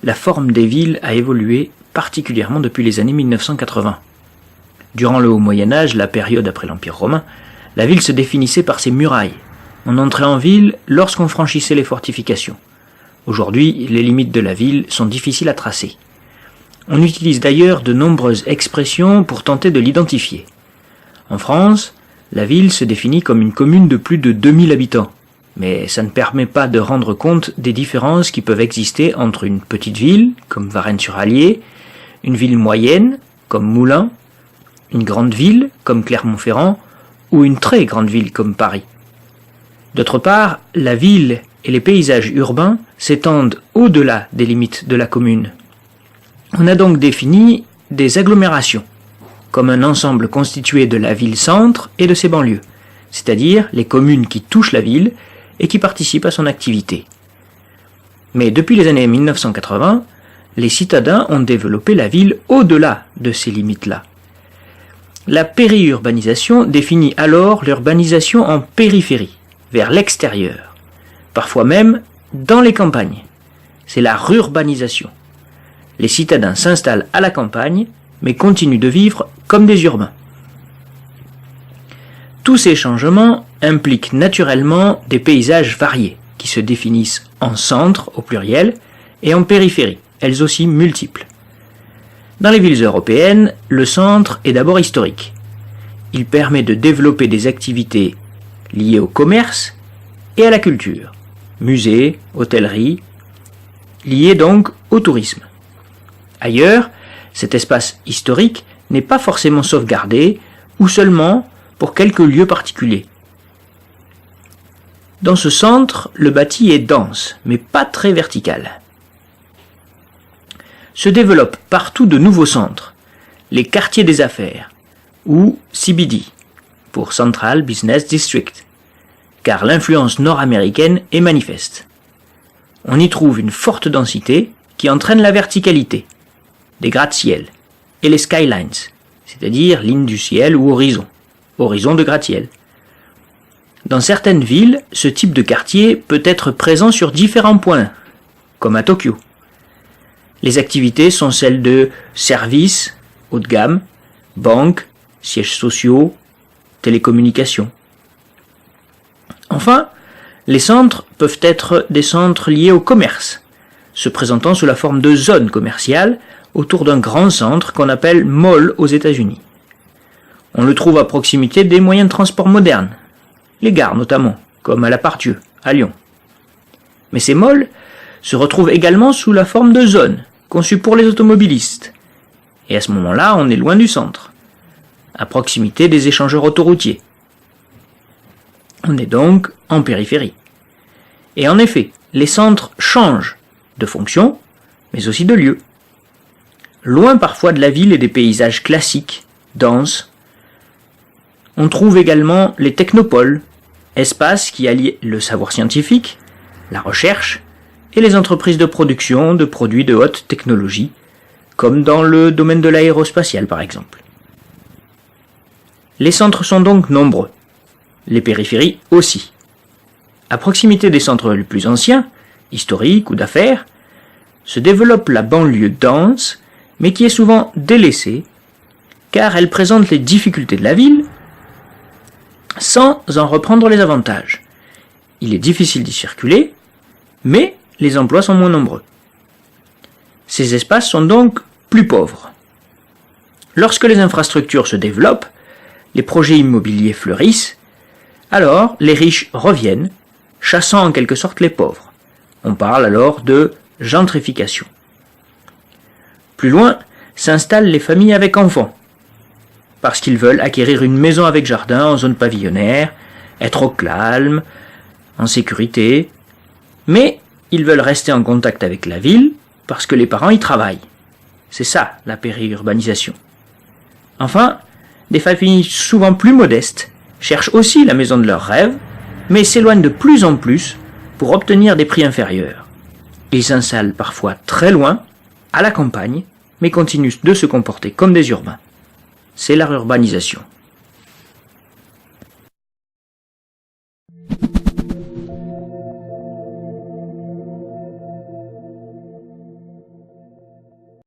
la forme des villes a évolué particulièrement depuis les années 1980. Durant le Haut Moyen-Âge, la période après l'Empire romain, la ville se définissait par ses murailles. On entrait en ville lorsqu'on franchissait les fortifications. Aujourd'hui, les limites de la ville sont difficiles à tracer. On utilise d'ailleurs de nombreuses expressions pour tenter de l'identifier. En France, la ville se définit comme une commune de plus de 2000 habitants, mais ça ne permet pas de rendre compte des différences qui peuvent exister entre une petite ville, comme Varennes-sur-Allier, une ville moyenne, comme Moulins, une grande ville, comme Clermont-Ferrand, ou une très grande ville, comme Paris. D'autre part, la ville et les paysages urbains s'étendent au-delà des limites de la commune. On a donc défini des agglomérations, comme un ensemble constitué de la ville-centre et de ses banlieues, c'est-à-dire les communes qui touchent la ville et qui participent à son activité. Mais depuis les années 1980, les citadins ont développé la ville au-delà de ces limites-là. La périurbanisation définit alors l'urbanisation en périphérie, vers l'extérieur, parfois même dans les campagnes. C'est la rurbanisation. Les citadins s'installent à la campagne, mais continuent de vivre comme des urbains. Tous ces changements impliquent naturellement des paysages variés, qui se définissent en centre, au pluriel, et en périphérie, elles aussi multiples. Dans les villes européennes, le centre est d'abord historique. Il permet de développer des activités liées au commerce et à la culture, musées, hôtellerie, liées donc au tourisme. Ailleurs, cet espace historique n'est pas forcément sauvegardé ou seulement pour quelques lieux particuliers. Dans ce centre, le bâti est dense, mais pas très vertical. Se développent partout de nouveaux centres, les quartiers des affaires, ou CBD, pour Central Business District, car l'influence nord-américaine est manifeste. On y trouve une forte densité qui entraîne la verticalité, des gratte-ciel, et les skylines, c'est-à-dire lignes du ciel ou horizon de gratte-ciel. Dans certaines villes, ce type de quartier peut être présent sur différents points, comme à Tokyo. Les activités sont celles de services, haut de gamme, banques, sièges sociaux, télécommunications. Enfin, les centres peuvent être des centres liés au commerce, se présentant sous la forme de zones commerciales autour d'un grand centre qu'on appelle mall aux États-Unis. On le trouve à proximité des moyens de transport modernes, les gares notamment, comme à la Part-Dieu, à Lyon. Mais ces malls se retrouvent également sous la forme de zones, conçues pour les automobilistes. Et à ce moment-là, on est loin du centre, à proximité des échangeurs autoroutiers. On est donc en périphérie. Et en effet, les centres changent de fonction, mais aussi de lieu. Loin parfois de la ville et des paysages classiques, denses, on trouve également les technopoles, espaces qui allient le savoir scientifique, la recherche et les entreprises de production de produits de haute technologie, comme dans le domaine de l'aérospatial par exemple. Les centres sont donc nombreux, les périphéries aussi. À proximité des centres les plus anciens, historiques ou d'affaires, se développe la banlieue dense, mais qui est souvent délaissée, car elle présente les difficultés de la ville, sans en reprendre les avantages. Il est difficile d'y circuler, mais les emplois sont moins nombreux. Ces espaces sont donc plus pauvres. Lorsque les infrastructures se développent, les projets immobiliers fleurissent, alors les riches reviennent, chassant en quelque sorte les pauvres. On parle alors de gentrification. Plus loin, s'installent les familles avec enfants, parce qu'ils veulent acquérir une maison avec jardin en zone pavillonnaire, être au calme, en sécurité, mais ils veulent rester en contact avec la ville parce que les parents y travaillent. C'est ça la périurbanisation. Enfin, des familles souvent plus modestes cherchent aussi la maison de leurs rêves, mais s'éloignent de plus en plus pour obtenir des prix inférieurs. Ils s'installent parfois très loin, à la campagne, mais continuent de se comporter comme des urbains. C'est la rurbanisation.